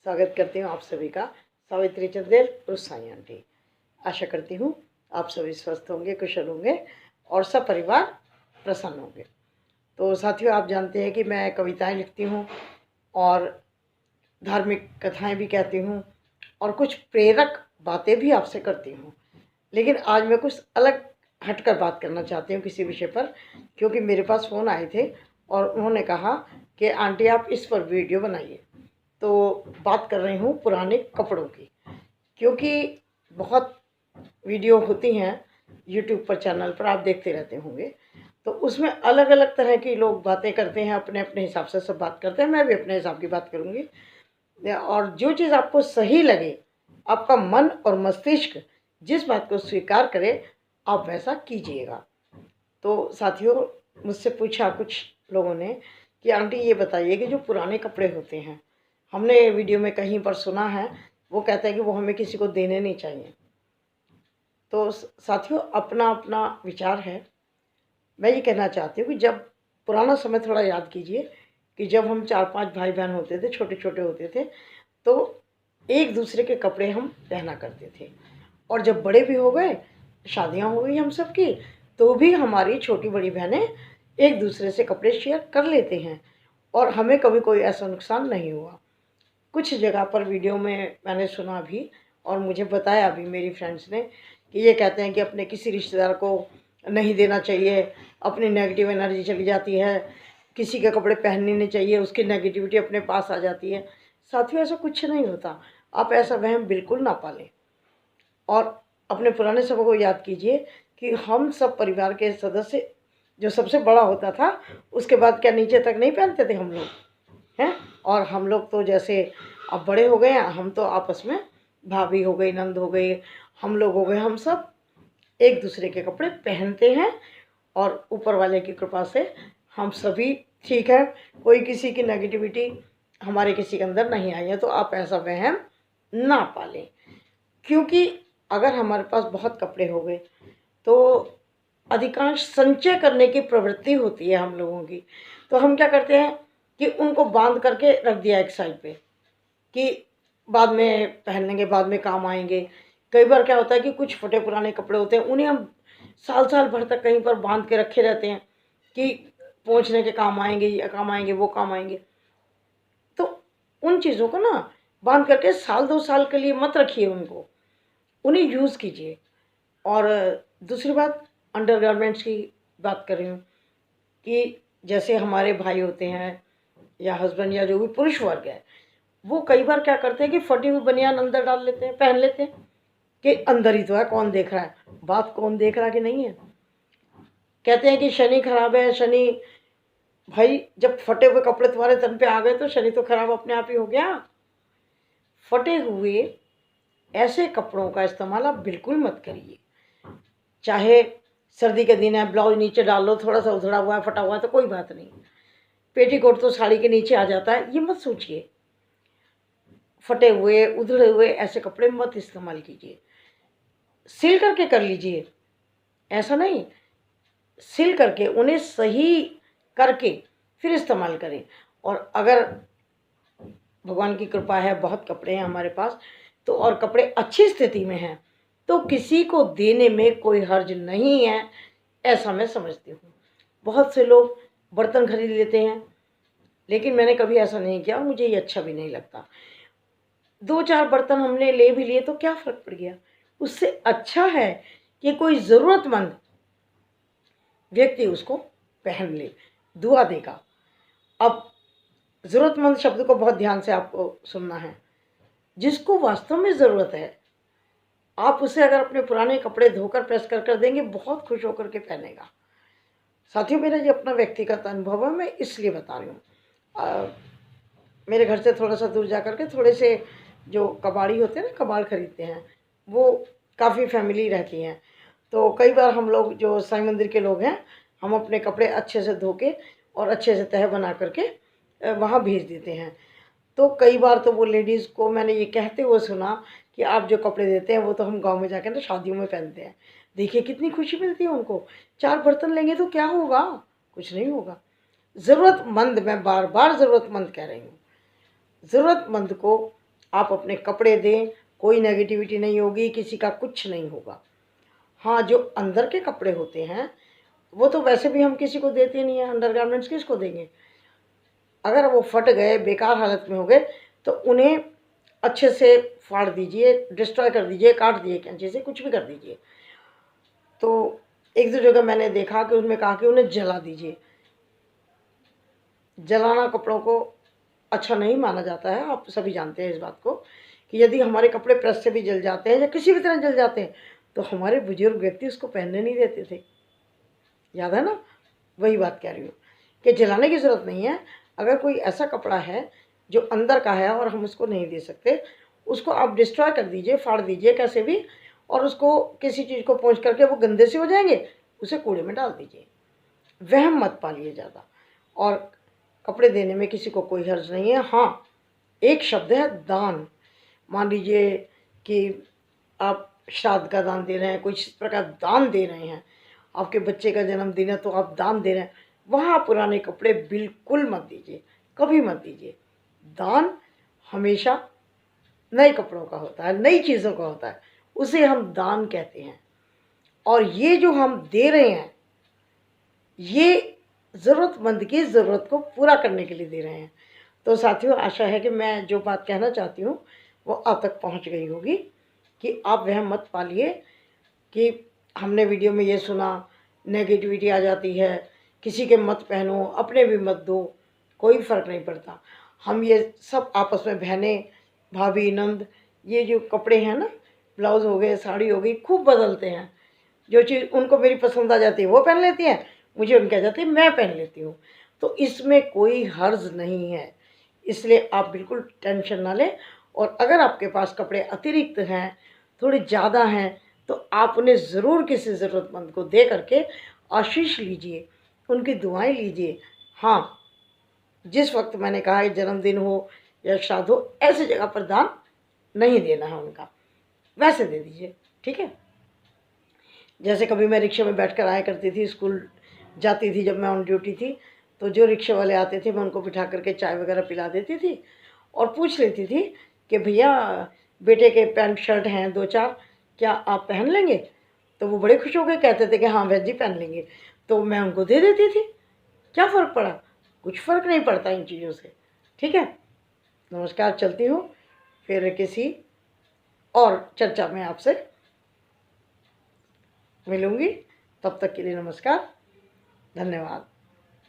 स्वागत करती हूँ आप सभी का। सावित्री चंदेल और साई आंटी। आशा करती हूँ आप सभी स्वस्थ होंगे, कुशल होंगे और सब परिवार प्रसन्न होंगे। तो साथियों, आप जानते हैं कि मैं कविताएं लिखती हूँ और धार्मिक कथाएं भी कहती हूँ और कुछ प्रेरक बातें भी आपसे करती हूँ। लेकिन आज मैं कुछ अलग हटकर बात करना चाहती हूँ किसी विषय पर, क्योंकि मेरे पास फ़ोन आए थे और उन्होंने कहा कि आंटी आप इस पर वीडियो बनाइए। तो बात कर रही हूँ पुराने कपड़ों की, क्योंकि बहुत वीडियो होती हैं यूट्यूब पर, चैनल पर आप देखते रहते होंगे। तो उसमें अलग अलग तरह की लोग बातें करते हैं, अपने अपने हिसाब से सब बात करते हैं। मैं भी अपने हिसाब की बात करूँगी और जो चीज़ आपको सही लगे, आपका मन और मस्तिष्क जिस बात को स्वीकार करे, आप वैसा कीजिएगा। तो साथियों, मुझसे पूछा कुछ लोगों ने कि आंटी ये बताइए कि जो पुराने कपड़े होते हैं, हमने वीडियो में कहीं पर सुना है, वो कहते हैं कि वो हमें किसी को देने नहीं चाहिए। तो साथियों, अपना अपना विचार है। मैं ये कहना चाहती हूँ कि जब पुराना समय थोड़ा याद कीजिए कि जब हम 4-5 भाई बहन होते थे, छोटे छोटे होते थे, तो एक दूसरे के कपड़े हम पहना करते थे। और जब बड़े भी हो गए, शादियाँ हो गई हम सब की, तो भी हमारी छोटी बड़ी बहनें एक दूसरे से कपड़े शेयर कर लेते हैं और हमें कभी कोई ऐसा नुकसान नहीं हुआ। कुछ जगह पर वीडियो में मैंने सुना भी और मुझे बताया भी मेरी फ्रेंड्स ने कि ये कहते हैं कि अपने किसी रिश्तेदार को नहीं देना चाहिए, अपनी नेगेटिव एनर्जी चली जाती है, किसी के कपड़े पहनने नहीं चाहिए, उसकी नेगेटिविटी अपने पास आ जाती है। साथियों, ऐसा कुछ नहीं होता। आप ऐसा वहम बिल्कुल ना पालें और अपने पुराने समय को याद कीजिए कि हम सब परिवार के सदस्य, जो सबसे बड़ा होता था, उसके बाद क्या नीचे तक नहीं पहनते थे हम लोग हैं। और हम लोग तो जैसे अब बड़े हो गए हैं, हम तो आपस में भाभी हो गई, नंद हो गई, हम लोग हो गए, हम सब एक दूसरे के कपड़े पहनते हैं और ऊपर वाले की कृपा से हम सभी ठीक है। कोई किसी की नेगेटिविटी हमारे किसी के अंदर नहीं आई है। तो आप ऐसा वहम ना पालें, क्योंकि अगर हमारे पास बहुत कपड़े हो गए तो अधिकांश संचय करने की प्रवृत्ति होती है हम लोगों की। तो हम क्या करते हैं कि उनको बांध करके रख दिया एक साइड पे कि बाद में पहन लेंगे, बाद में काम आएंगे। कई बार क्या होता है कि कुछ फटे पुराने कपड़े होते हैं, उन्हें हम साल साल भर तक कहीं पर बांध के रखे रहते हैं कि पहुँचने के काम आएंगे, ये काम आएंगे, वो काम आएंगे। तो उन चीज़ों को ना बांध करके साल 2 साल के लिए मत रखिए, उनको उन्हें यूज़ कीजिए। और दूसरी बात, अंडरगारमेंट्स की बात कर रही हूँ कि जैसे हमारे भाई होते हैं या हस्बैंड या जो भी पुरुष वर्ग है, वो कई बार क्या करते हैं कि फटी हुई बनियान अंदर डाल लेते हैं, पहन लेते हैं कि अंदर ही तो है, कौन देख रहा है। बात कौन देख रहा है कि नहीं है। कहते हैं कि शनि खराब है, शनि। भाई, जब फटे हुए कपड़े तुम्हारे तन पे आ गए तो शनि तो खराब अपने आप ही हो गया। फटे हुए ऐसे कपड़ों का इस्तेमाल आप बिल्कुल मत करिए। चाहे सर्दी के दिन है, ब्लाउज नीचे डाल लो, थोड़ा सा उधड़ा हुआ है, फटा हुआ है तो कोई बात नहीं, पेटीकोट तो साड़ी के नीचे आ जाता है, ये मत सोचिए। फटे हुए, उधड़े हुए ऐसे कपड़े मत इस्तेमाल कीजिए। सिल करके कर लीजिए, ऐसा नहीं, सिल करके उन्हें सही करके फिर इस्तेमाल करें। और अगर भगवान की कृपा है, बहुत कपड़े हैं हमारे पास, तो और कपड़े अच्छी स्थिति में हैं, तो किसी को देने में कोई हर्ज नहीं है, ऐसा मैं समझती हूँ। बहुत से लोग बर्तन खरीद लेते हैं, लेकिन मैंने कभी ऐसा नहीं किया और मुझे ये अच्छा भी नहीं लगता। 2-4 बर्तन हमने ले भी लिए तो क्या फ़र्क पड़ गया। उससे अच्छा है कि कोई ज़रूरतमंद व्यक्ति उसको पहन ले, दुआ देगा। अब ज़रूरतमंद शब्द को बहुत ध्यान से आपको सुनना है। जिसको वास्तव में ज़रूरत है, आप उसे अगर अपने पुराने कपड़े धोकर प्रेस कर देंगे, बहुत खुश होकर के पहनेगा। साथियों, मेरा ये अपना व्यक्तिगत अनुभव है, मैं इसलिए बता रही हूँ। मेरे घर से थोड़ा सा दूर जा कर के थोड़े से जो कबाड़ी होते हैं ना, कबाड़ खरीदते हैं, वो काफ़ी फैमिली रहती हैं। तो कई बार हम लोग जो साईं मंदिर के लोग हैं, हम अपने कपड़े अच्छे से धो के और अच्छे से तह बना करके वहाँ भेज देते हैं। तो कई बार तो वो लेडीज़ को मैंने ये कहते हुए सुना कि आप जो कपड़े देते हैं वो तो हम गाँव में जाकर ना शादियों में पहनते हैं। देखिए कितनी खुशी मिलती है उनको। 4 बर्तन लेंगे तो क्या होगा, कुछ नहीं होगा। ज़रूरतमंद, मैं बार बार ज़रूरतमंद कह रही हूँ, ज़रूरतमंद को आप अपने कपड़े दें, कोई नेगेटिविटी नहीं होगी, किसी का कुछ नहीं होगा। हाँ, जो अंदर के कपड़े होते हैं वो तो वैसे भी हम किसी को देते नहीं हैं, अंडरगारमेंट्स किसको देंगे। अगर वो फट गए, बेकार हालत में हो गए, तो उन्हें अच्छे से फाड़ दीजिए, डिस्ट्रॉय कर दीजिए, काट दिए कैंची से, कुछ भी कर दीजिए। तो एक दो जगह मैंने देखा कि उसमें कहा कि उन्हें जला दीजिए। जलाना कपड़ों को अच्छा नहीं माना जाता है, आप सभी जानते हैं इस बात को, कि यदि हमारे कपड़े प्रेस से भी जल जाते हैं या किसी भी तरह जल जाते हैं तो हमारे बुजुर्ग व्यक्ति उसको पहनने नहीं देते थे। याद है ना? वही बात कह रही हूँ कि जलाने की ज़रूरत नहीं है। अगर कोई ऐसा कपड़ा है जो अंदर का है और हम उसको नहीं दे सकते, उसको आप डिस्ट्रॉय कर दीजिए, फाड़ दीजिए कैसे भी, और उसको किसी चीज़ को पोंछ करके वो गंदे से हो जाएंगे, उसे कूड़े में डाल दीजिए। वहम मत पालिए ज़्यादा। और कपड़े देने में किसी को कोई हर्ज नहीं है। हाँ, एक शब्द है दान। मान लीजिए कि आप श्राद्ध का दान दे रहे हैं, कोई इस प्रकार दान दे रहे हैं, आपके बच्चे का जन्मदिन है तो आप दान दे रहे हैं, वहाँ पुराने कपड़े बिल्कुल मत दीजिए, कभी मत दीजिए। दान हमेशा नए कपड़ों का होता है, नई चीज़ों का होता है, उसे हम दान कहते हैं। और ये जो हम दे रहे हैं, ये ज़रूरतमंद की ज़रूरत को पूरा करने के लिए दे रहे हैं। तो साथियों, आशा है कि मैं जो बात कहना चाहती हूँ वो आप तक पहुँच गई होगी, कि आप वह मत पालिए कि हमने वीडियो में ये सुना, नेगेटिविटी आ जाती है, किसी के मत पहनो, अपने भी मत दो, कोई फ़र्क नहीं पड़ता। हम ये सब आपस में बहनें, भाभी, नंद, ये जो कपड़े हैं ना, ब्लाउज़ हो गए, साड़ी हो गई, खूब बदलते हैं। जो चीज़ उनको मेरी पसंद आ जाती है वो पहन लेती हैं, मुझे उनकी आ जाती है मैं पहन लेती हूँ। तो इसमें कोई हर्ज नहीं है, इसलिए आप बिल्कुल टेंशन ना लें। और अगर आपके पास कपड़े अतिरिक्त हैं, थोड़े ज़्यादा हैं, तो आप उन्हें ज़रूर किसी ज़रूरतमंद को दे करके आशीष लीजिए, उनकी दुआएं लीजिए। हाँ, जिस वक्त मैंने कहा है, जन्मदिन हो या श्राद्ध हो, ऐसी जगह पर दान नहीं देना है उनका, वैसे दे दीजिए, ठीक है। जैसे कभी मैं रिक्शे में बैठ कर आया करती थी, स्कूल जाती थी जब मैं ऑन ड्यूटी थी, तो जो रिक्शे वाले आते थे मैं उनको बिठा करके चाय वगैरह पिला देती थी और पूछ लेती थी कि भैया बेटे के पैंट शर्ट हैं दो चार, क्या आप पहन लेंगे? तो वो बड़े खुश हो गए, कहते थे कि हाँ बहन जी पहन लेंगे। तो मैं उनको दे देती थी। क्या फ़र्क पड़ा? कुछ फ़र्क नहीं पड़ता इन चीज़ों से, ठीक है। नमस्कार, चलती हूँ, फिर किसी और चर्चा में आपसे मिलूँगी। तब तक के लिए नमस्कार, धन्यवाद।